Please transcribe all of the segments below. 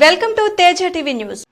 Welcome to Teja TV news.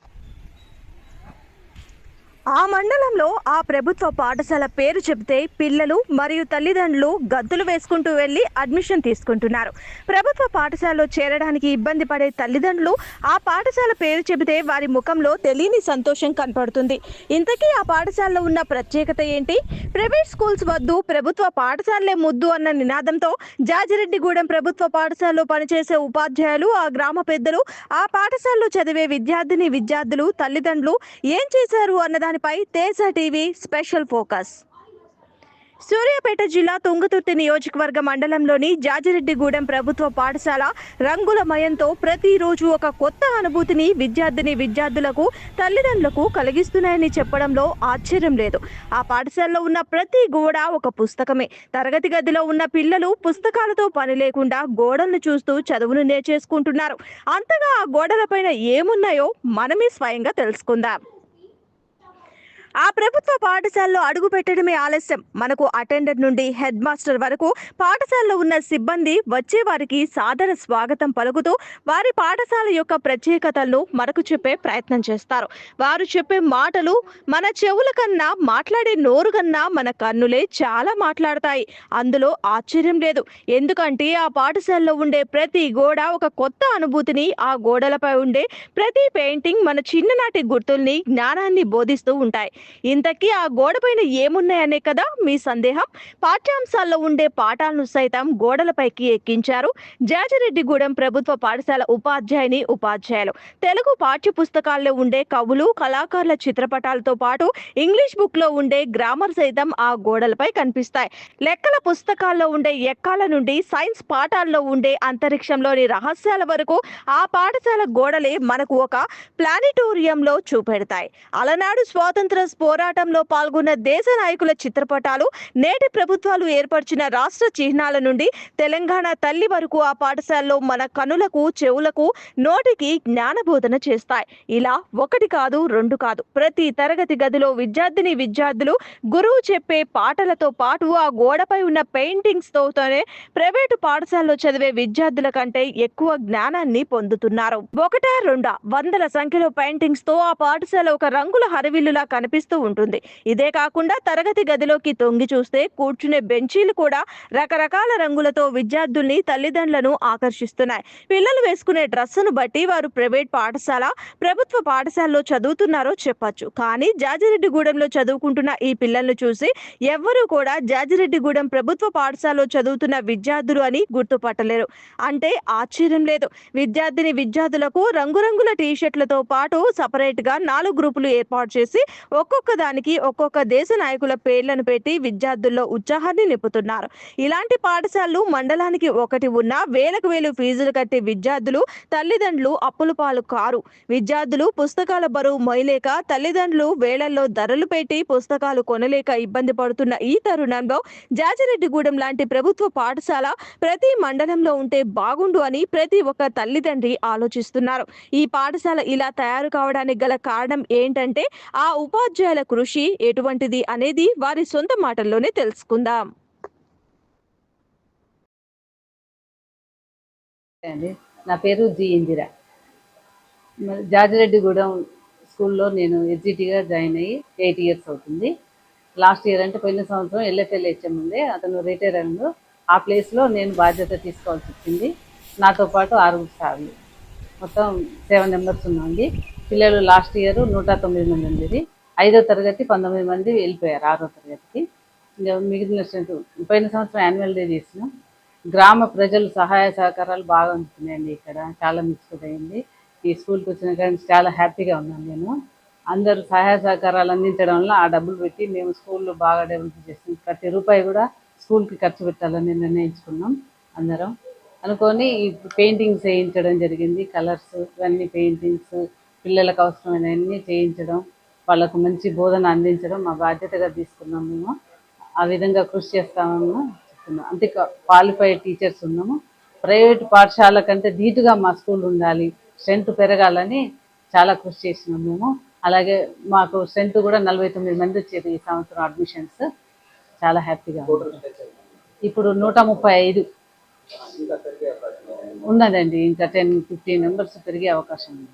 ఆ మండలంలో ఆ ప్రభుత్వ పాఠశాల పేరు చెబితే పిల్లలు మరియు తల్లిదండ్రులు గద్దులు వేసుకుంటూ వెళ్లి అడ్మిషన్ తీసుకుంటున్నారు. ప్రభుత్వ పాఠశాలలో చేరడానికి ఇబ్బంది పడే తల్లిదండ్రులు ఆ పాఠశాల పేరు చెబితే వారి ముఖంలో తెలియని సంతోషం కనపడుతుంది. ఇంతకీ ఆ పాఠశాలలో ఉన్న ప్రత్యేకత ఏంటి? ప్రైవేట్ స్కూల్స్ వద్దు, ప్రభుత్వ పాఠశాలలే ముద్దు అన్న నినాదంతో జాజిరెడ్డిగూడెం ప్రభుత్వ పాఠశాలలో పనిచేసే ఉపాధ్యాయులు, ఆ గ్రామ పెద్దలు, ఆ పాఠశాలలో చదివే విద్యార్థులు తల్లిదండ్రులు ఏం చేశారు అన్నదాని పై Teja TV special focus. Suryapet జిల్లా తుంగతుర్తి నియోజకవర్గ మండలంలోని జాజిరెడ్డిగూడెం ప్రభుత్వ పాఠశాల రంగులమయంతో ప్రతిరోజు ఒక కొత్త అనుభూతిని విద్యార్థులకు తల్లిదండ్రులకు కలిగిస్తున్నాయని చెప్పడంలో ఆశ్చర్యం లేదు. ఆ పాఠశాలలో ఉన్న ప్రతి గోడ ఒక పుస్తకమే. తరగతి గదిలో ఉన్న పిల్లలు పుస్తకాలతో పని లేకుండా గోడలను చూస్తూ చదువును నేర్చేసుకుంటున్నారు. అంతగా ఆ గోడలపైన ఏమున్నాయో మనమే స్వయంగా తెలుసుకుందాం. ఆ ప్రభుత్వ పాఠశాలలో అడుగు పెట్టడమే ఆలస్యం. మనకు అటెండర్ నుండి హెడ్ మాస్టర్ వరకు పాఠశాలలో ఉన్న సిబ్బంది వచ్చే వారికి సాదర స్వాగతం పలుకుతూ వారి పాఠశాల యొక్క ప్రత్యేకతలను మనకు చెప్పే ప్రయత్నం చేస్తారు. వారు చెప్పే మాటలు మన చెవుల కన్నా, మాట్లాడే నోరు కన్నా మన కన్నులే చాలా మాట్లాడతాయి. అందులో ఆశ్చర్యం లేదు. ఎందుకంటే ఆ పాఠశాలలో ఉండే ప్రతి గోడ ఒక కొత్త అనుభూతిని, ఆ గోడలపై ఉండే ప్రతి పెయింటింగ్ మన చిన్ననాటి గుర్తుల్ని, జ్ఞానాన్ని బోధిస్తూ ఉంటాయి. ఇంతకీ ఆ గోడపైన ఏమున్నాయనే కదా మీ సందేహం. పాఠ్యాంశాల్లో ఉండే పాఠాలను సైతం గోడలపైకి ఎక్కించారు జాజిరెడ్డిగూడెం ప్రభుత్వ పాఠశాల ఉపాధ్యాయులు. తెలుగు పాఠ్య పుస్తకాల్లో ఉండే కవులు, కళాకారుల చిత్రపటాలతో పాటు ఇంగ్లీష్ బుక్ లో ఉండే గ్రామర్ సైతం ఆ గోడలపై కనిపిస్తాయి. లెక్కల పుస్తకాల్లో ఉండే ఎక్కాల నుండి సైన్స్ పాఠాల్లో ఉండే అంతరిక్షంలోని రహస్యాల వరకు ఆ పాఠశాల గోడలే మనకు ఒక ప్లానిటోరియంలో చూపెడతాయి. అలనాడు స్వాతంత్ర పోరాటంలో పాల్గొన్న దేశ నాయకుల చిత్రపటాలు, నేటి ప్రభుత్వాలు ఏర్పరిచిన రాష్ట్ర చిహ్నాల నుండి తెలంగాణ తల్లి వరకు ఆ పాఠశాలలో మన కనులకు, చెవులకు, నోటికి జ్ఞానబోధన చేస్తాయి. ఇలా ఒకటి కాదు, రెండు కాదు, ప్రతి తరగతి గదిలో విద్యార్థులు గురువు చెప్పే పాటలతో పాటు ఆ గోడపై ఉన్న పెయింటింగ్స్ తోనే ప్రైవేటు పాఠశాలలో చదివే విద్యార్థుల కంటే ఎక్కువ జ్ఞానాన్ని పొందుతున్నారు. ఒకటా రెండా, వందల సంఖ్యలో పెయింటింగ్స్ తో ఆ పాఠశాల ఒక రంగుల హరివిల్లులా కనిపిస్తూ ఉంటుంది. ఇదే కాకుండా తరగతి గదిలోకి తొంగి చూస్తే కూర్చునే బెంచీలు కూడా రకరకాల రంగులతో విద్యార్థుల్ని, తల్లిదండ్రులను ఆకర్షిస్తున్నాయి. పిల్లలు వేసుకునే డ్రెస్సును బట్టి వారు ప్రైవేట్ పాఠశాల, ప్రభుత్వ పాఠశాలలో చదువుతున్నారో చెప్పొచ్చు. కానీ జాజిరెడ్డిగూడెంలో చదువుకుంటున్న ఈ పిల్లలను చూసి ఎవ్వరూ కూడా జాజిరెడ్డిగూడెం ప్రభుత్వ పాఠశాలలో చదువుతున్న విద్యార్థులు అని గుర్తుపట్టలేరు అంటే ఆశ్చర్యం లేదు. విద్యార్థులకు రంగురంగుల టీషర్ట్లతో పాటు సపరేట్ గా 4 గ్రూపులు ఏర్పాటు చేసి ఒక్కొక్క దానికి ఒక్కొక్క దేశ నాయకుల పేర్లను పెట్టి విద్యార్థుల్లో ఉత్సాహాన్ని నింపుతున్నారు. ఇలాంటి పాఠశాలలు మండలానికి ఒకటి ఉన్నా వేలకు వేలు ఫీజులు కట్టి విద్యార్థులు, తల్లిదండ్రులు అప్పుల పాలు కారు. విద్యార్థులు పుస్తకాల బరువు మొయ్యలేక, తల్లిదండ్రులు వేళల్లో ధరలు పెట్టి పుస్తకాలు కొనలేక ఇబ్బంది పడుతున్న ఈ తరుణంలో జాజిరెడ్డిగూడెం లాంటి ప్రభుత్వ పాఠశాల ప్రతి మండలంలో ఉంటే బాగుండు అని ప్రతి ఒక్క తల్లిదండ్రి ఆలోచిస్తున్నారు. ఈ పాఠశాల ఇలా తయారు కావడానికి గల కారణం ఏంటంటే ఆ ఉపాధ్యాయుల కృషి ఎటువంటిది అనేది వారి సొంత మాటల్లోనే తెలుసుకుందాం. నా పేరు జి ఇందిరా. జాజిరెడ్డిగూడెం స్కూల్లో నేను ఎస్జిటిగా జాయిన్ అయ్యి 8 ఇయర్స్ అవుతుంది. లాస్ట్ ఇయర్ అంటే పోయిన సంవత్సరం ఎల్ఎఫ్ఎల్ హెచ్ఎం ఉంది, అతను రిటైర్ అయ్యాడు. ఆ ప్లేస్లో నేను బాధ్యత తీసుకోవాల్సి వచ్చింది. నాతో పాటు 6 సార్లు, మొత్తం 7 మెంబర్స్ ఉన్నాండి. పిల్లలు లాస్ట్ ఇయర్ 109 మంది ఉండేది. 5వ తరగతి 19 మంది వెళ్ళిపోయారు 6వ తరగతికి. ఇంకా మిగిలిన స్ట్రెంత్ పోయిన సంవత్సరం యాన్యువల్ డే చేసినాం. గ్రామ ప్రజలు సహాయ సహకారాలు బాగా అందుతున్నాయండి. ఇక్కడ చాలా మిక్స్డ్ అయింది. ఈ స్కూల్కి వచ్చిన కానీ చాలా హ్యాపీగా ఉన్నాను నేను. అందరూ సహాయ సహకారాలు అందించడం వల్ల ఆ డబ్బులు పెట్టి మేము స్కూల్లో బాగా డెవలప్ చేస్తాం. ప్రతి రూపాయి కూడా స్కూల్కి ఖర్చు పెట్టాలని నిర్ణయించుకున్నాం. అందరం అనుకొని ఈ పెయింటింగ్స్ వేయించడం జరిగింది. కలర్స్ ఇవన్నీ పెయింటింగ్స్ పిల్లలకు అవసరమైనవన్నీ చేయించడం, వాళ్ళకు మంచి బోధన అందించడం మా బాధ్యతగా తీసుకున్నాం. మేము ఆ విధంగా కృషి చేస్తామని చెప్తున్నాం. అంతే క్వాలిఫైడ్ టీచర్స్ ఉన్నాము. ప్రైవేటు పాఠశాల కంటే ధీటుగా మా స్కూల్ ఉండాలి, స్ట్రెంత్ పెరగాలని చాలా కృషి చేసినాం మేము. అలాగే మాకు స్ట్రెంత్ కూడా 49 మంది వచ్చేది ఈ సంవత్సరం అడ్మిషన్స్. చాలా హ్యాపీగా ఉంది. ఇప్పుడు 135. ఉన్నదండి. ఇంకా 10-15 మెంబర్స్ పెరిగే అవకాశం ఉంది.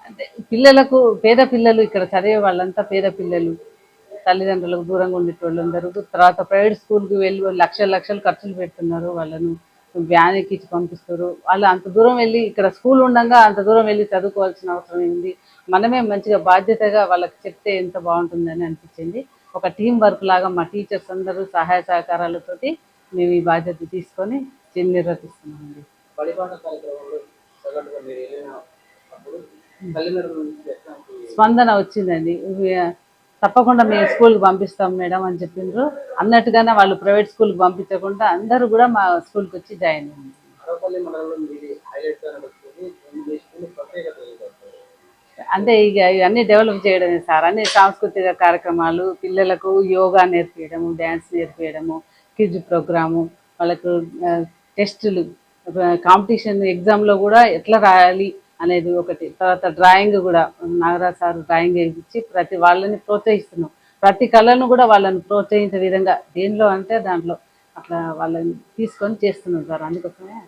అంటే పిల్లలకు, పేద పిల్లలు, ఇక్కడ చదివే వాళ్ళంతా పేద పిల్లలు, తల్లిదండ్రులకు దూరంగా ఉండేటోళ్ళు అందరూ. తర్వాత ప్రైవేట్ స్కూల్కి వెళ్ళి లక్షలు లక్షలు ఖర్చులు పెడుతున్నారు. వాళ్ళను వ్యాన్ ఎక్కించి పంపిస్తారు. వాళ్ళు అంత దూరం వెళ్ళి, ఇక్కడ స్కూల్ ఉండగా అంత దూరం వెళ్ళి చదువుకోవాల్సిన అవసరం ఉంది. మనమే మంచిగా బాధ్యతగా వాళ్ళకి చెప్తే ఎంత బాగుంటుందని అనిపించింది. ఒక టీం వర్క్ లాగా మా టీచర్స్ అందరూ సహాయ సహకారాలతోటి మేము ఈ బాధ్యత తీసుకొని నిర్వర్తిస్తున్నామండి. స్పందన వచ్చిందండి. తప్పకుండా మేము స్కూల్కి పంపిస్తాం మేడం అని చెప్పిండ్రు. అన్నట్టుగానే వాళ్ళు ప్రైవేట్ స్కూల్కి పంపించకుండా అందరూ కూడా మా స్కూల్కి వచ్చి జాయిన్ అయ్యింది. అంటే ఇక ఇవన్నీ డెవలప్ చేయడమే సార్. అన్ని సాంస్కృతిక కార్యక్రమాలు, పిల్లలకు యోగా నేర్పించడము, డ్యాన్స్ నేర్పించడము, క్విజ్ ప్రోగ్రాము, వాళ్ళకు టెస్టులు, కాంపిటీషన్ ఎగ్జామ్లో కూడా ఎట్లా రాయాలి అనేది ఒకటి. తర్వాత డ్రాయింగ్ కూడా నాగరాజ్ సార్ డ్రాయింగ్ వేయించి ప్రతి వాళ్ళని ప్రోత్సహిస్తున్నాం. ప్రతి కళను కూడా వాళ్ళని ప్రోత్సహించే విధంగా దేనిలో అంటే దాంట్లో అట్లా వాళ్ళని తీసుకొని చేస్తున్నాం సార్. అందుకోసమే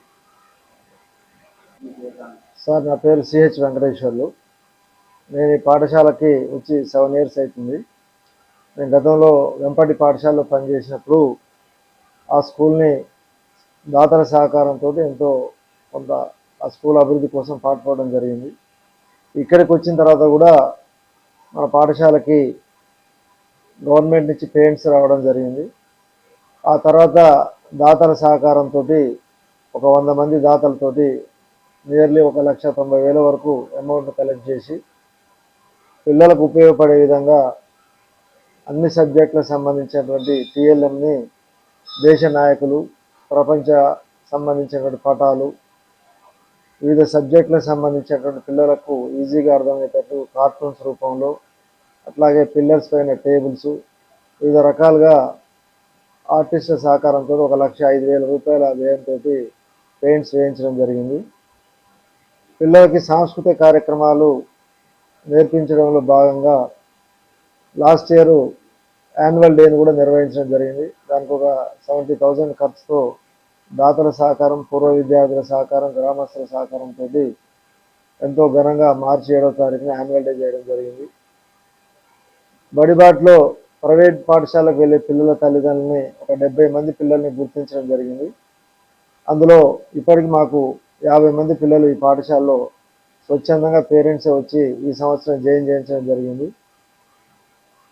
సార్, నా పేరు సిహెచ్ వెంకటేశ్వర్లు. నేను ఈ పాఠశాలకి వచ్చి 7 years అవుతుంది. నేను గతంలో వెంపటి పాఠశాలలో పనిచేసినప్పుడు ఆ స్కూల్ని దాతల సహకారంతో ఎంతో కొంత ఆ స్కూల్ అభివృద్ధి కోసం పాటుపడడం జరిగింది. ఇక్కడికి వచ్చిన తర్వాత కూడా మన పాఠశాలకి గవర్నమెంట్ నుంచి పేరెంట్స్ రావడం జరిగింది. ఆ తర్వాత దాతల సహకారంతో ఒక 100 మంది దాతలతోటి నియర్లీ 1,90,000 వరకు అమౌంట్ కలెక్ట్ చేసి పిల్లలకు ఉపయోగపడే విధంగా అన్ని సబ్జెక్టులకు సంబంధించినటువంటి టీఎల్ఎంని దేశ నాయకులు, ప్రపంచ సంబంధించినటువంటి పటాలు, వివిధ సబ్జెక్టులకు సంబంధించినటువంటి పిల్లలకు ఈజీగా అర్థమయ్యేటట్టు కార్టూన్స్ రూపంలో, అట్లాగే పిల్లర్స్ పైన టేబుల్స్, వివిధ రకాలుగా ఆర్టిస్టుల సహకారంతో 1,05,000 రూపాయల వ్యయంతో పెయింట్స్ వేయించడం జరిగింది. పిల్లలకి సాంస్కృతిక కార్యక్రమాలు నేర్పించడంలో భాగంగా లాస్ట్ ఇయర్ యాన్యువల్ డేని కూడా నిర్వహించడం జరిగింది. దానికి ఒక 70,000 ఖర్చుతో దాతల సహకారం, పూర్వ విద్యార్థుల సహకారం, గ్రామస్తుల సహకారంతో ఎంతో ఘనంగా మార్చి 7వ తారీఖున యాన్యువల్ డే చేయడం జరిగింది. బడిబాట్లో ప్రైవేట్ పాఠశాలకు వెళ్ళే పిల్లల తల్లిదండ్రులని ఒక 70 మంది పిల్లల్ని గుర్తించడం జరిగింది. అందులో ఇప్పటికి మాకు 50 మంది పిల్లలు ఈ పాఠశాలలో స్వచ్ఛందంగా పేరెంట్సే వచ్చి ఈ సంవత్సరం జాయిన్ చేయించడం జరిగింది.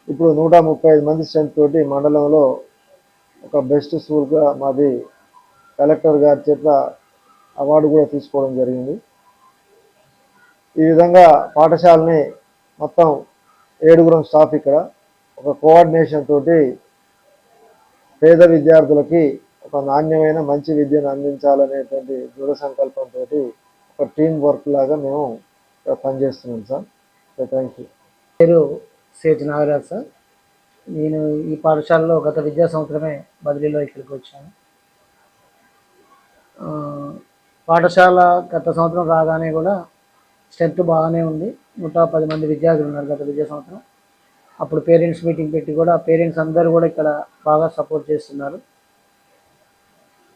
ఇప్పుడు 135 మంది స్ట్రెంత్ తోటి మండలంలో ఒక బెస్ట్ స్కూల్గా మాది కలెక్టర్ గారి చేత అవార్డు కూడా తీసుకోవడం జరిగింది. ఈ విధంగా పాఠశాలని మొత్తం 7 స్టాఫ్ ఇక్కడ ఒక కోఆర్డినేషన్ తోటి పేద విద్యార్థులకి ఒక నాణ్యమైన మంచి విద్యను అందించాలనేటువంటి దృఢ సంకల్పంతో ఒక టీం వర్క్ లాగా మేము పనిచేస్తున్నాం సార్. Thank you. పేరు సిహెచ్ నాగరాజ్ సార్. నేను ఈ పాఠశాలలో గత విద్యా సంవత్సరమే బదిలీలో ఇక్కడికి వచ్చాను. పాఠశాల గత సంవత్సరం రాగానే కూడా స్ట్రెంత్ బాగానే ఉంది. 110 మంది విద్యార్థులు ఉన్నారు గత విద్యా సంవత్సరం. అప్పుడు పేరెంట్స్ మీటింగ్ పెట్టి కూడా పేరెంట్స్ అందరూ కూడా ఇక్కడ బాగా సపోర్ట్ చేస్తున్నారు.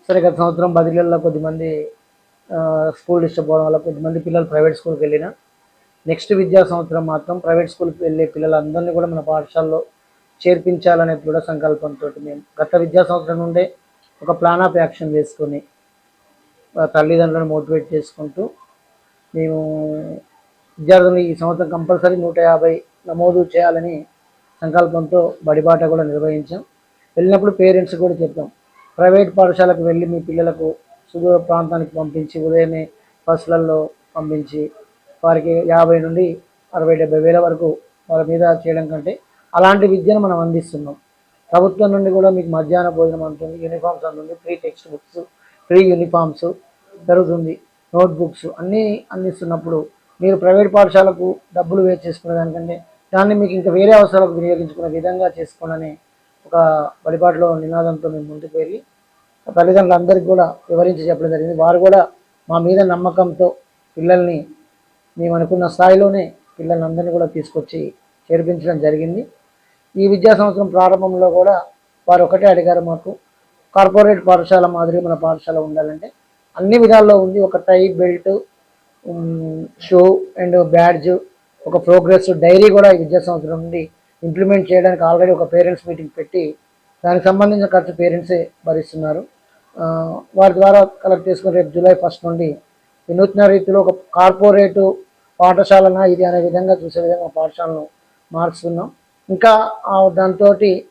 సరే, గత సంవత్సరం బదిలీల్లో కొద్దిమంది స్కూల్ డిస్టర్బ్ అవ్వడం వల్ల కొద్దిమంది పిల్లలు ప్రైవేట్ స్కూల్కి వెళ్ళిన నెక్స్ట్ విద్యా సంవత్సరం మాత్రం ప్రైవేట్ స్కూల్కి వెళ్ళే పిల్లలందరినీ కూడా మన పాఠశాలలో చేర్పించాలనే దృఢ సంకల్పంతో మేము గత విద్యా సంవత్సరం నుండే ఒక ప్లాన్ ఆఫ్ యాక్షన్ వేసుకొని తల్లిదండ్రులను మోటివేట్ చేసుకుంటూ మేము విద్యార్థులు ఈ సంవత్సరం కంపల్సరీ 150 నమోదు చేయాలని సంకల్పంతో బడిబాట కూడా నిర్వహించాం. వెళ్ళినప్పుడు పేరెంట్స్ కూడా చెప్పాం, ప్రైవేట్ పాఠశాలకు వెళ్ళి మీ పిల్లలకు సుదూర ప్రాంతానికి పంపించి ఉదయమే బస్సులలో పంపించి వారికి 50 నుండి 60-70 వేల వరకు వాళ్ళ మీద చేయడం కంటే అలాంటి విద్యను మనం అందిస్తున్నాం. ప్రభుత్వం నుండి కూడా మీకు మధ్యాహ్న భోజనం అందుతుంది, యూనిఫామ్స్ అందుతుంది, free text books, free uniforms జరుగుతుంది, నోట్బుక్స్ అన్నీ అందిస్తున్నప్పుడు మీరు ప్రైవేట్ పాఠశాలకు డబ్బులు వేస్ట్ చేసుకునే దానికంటే దాన్ని మీకు ఇంకా వేరే అవసరాలకు వినియోగించుకునే విధంగా చేసుకోవాలని ఒక బడిపాటలో నినాదంతో మేము ముందుకు వెళ్ళి తల్లిదండ్రులందరికీ కూడా వివరించి చెప్పడం జరిగింది. వారు కూడా మా మీద నమ్మకంతో పిల్లల్ని మేము అనుకున్న స్థాయిలోనే పిల్లలందరినీ కూడా తీసుకొచ్చి చేర్పించడం జరిగింది. ఈ విద్యా సంవత్సరం ప్రారంభంలో కూడా వారు ఒకటే అడిగారు, మాకు కార్పొరేట్ పాఠశాల మాదిరి మన పాఠశాల ఉండాలంటే అన్ని విధాల్లో ఉంది. ఒక టై, బెల్ట్, షూ అండ్ బ్యాడ్జ్, ఒక ప్రోగ్రెస్ డైరీ కూడా ఈ విద్యా సంవత్సరం నుండి ఇంప్లిమెంట్ చేయడానికి ఆల్రెడీ ఒక పేరెంట్స్ మీటింగ్ పెట్టి దానికి సంబంధించిన ఖర్చు పేరెంట్సే భరిస్తున్నారు. వారి ద్వారా కలెక్ట్ చేసుకుని రేపు జూలై 1 నుండి వినూత్న రీతిలో ఒక కార్పొరేటు పాఠశాలన ఇది అనే విధంగా చూసే విధంగా పాఠశాలను మార్చుతున్నాం. ఇంకా దాంతో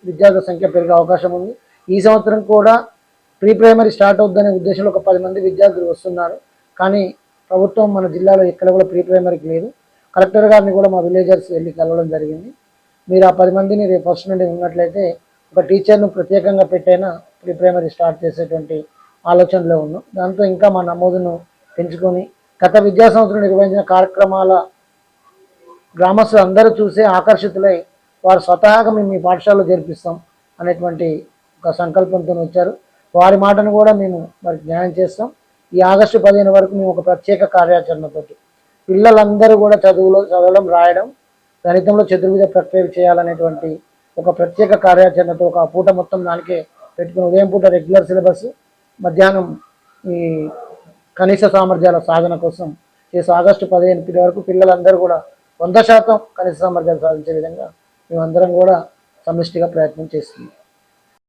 విద్యార్థుల సంఖ్య పెరిగే అవకాశం ఉంది. ఈ సంవత్సరం కూడా ప్రీ ప్రైమరీ స్టార్ట్ అవుద్దనే ఉద్దేశంలో ఒక 10 మంది విద్యార్థులు వస్తున్నారు. కానీ ప్రభుత్వం మన జిల్లాలో ఎక్కడ కూడా ప్రీ ప్రైమరీకి లేదు. కలెక్టర్ గారిని కూడా మా విలేజర్స్ వెళ్ళి కలవడం జరిగింది. మీరు ఆ 10 మందిని రేపు 1 నుండి ఉన్నట్లయితే ఒక టీచర్ను ప్రత్యేకంగా పెట్టైనా ప్రీ ప్రైమరీ స్టార్ట్ చేసేటువంటి ఆలోచనలో ఉన్నాం. దాంతో ఇంకా మా నమోదును పెంచుకొని గత విద్యా సంవత్సరం నిర్వహించిన కార్యక్రమాల గ్రామస్తులు అందరూ చూసి ఆకర్షితులై వారు స్వతహాగా మేము మీ పాఠశాలలో చేర్పిస్తాం అనేటువంటి ఒక సంకల్పంతో వచ్చారు. వారి మాటను కూడా మేము వారికి న్యాయం చేస్తాం. ఈ ఆగస్టు 15 వరకు మేము ఒక ప్రత్యేక కార్యాచరణతో పిల్లలందరూ కూడా చదవడం, రాయడం, గణితంలో చతుర్విధ ప్రక్రియలు చేయాలనేటువంటి ఒక ప్రత్యేక కార్యాచరణతో ఒక పూట మొత్తం దానికే పెట్టుకుని ఉదయం పూట రెగ్యులర్ సిలబస్, మధ్యాహ్నం ఈ కనీస సామర్థ్యాల సాధన కోసం చేసి ఆగస్టు 15 వరకు పిల్లలందరూ కూడా 100% కనీస సామర్థ్యాలు సాధించే విధంగా మేమందరం కూడా సమిష్టిగా ప్రయత్నం చేస్తున్నాం.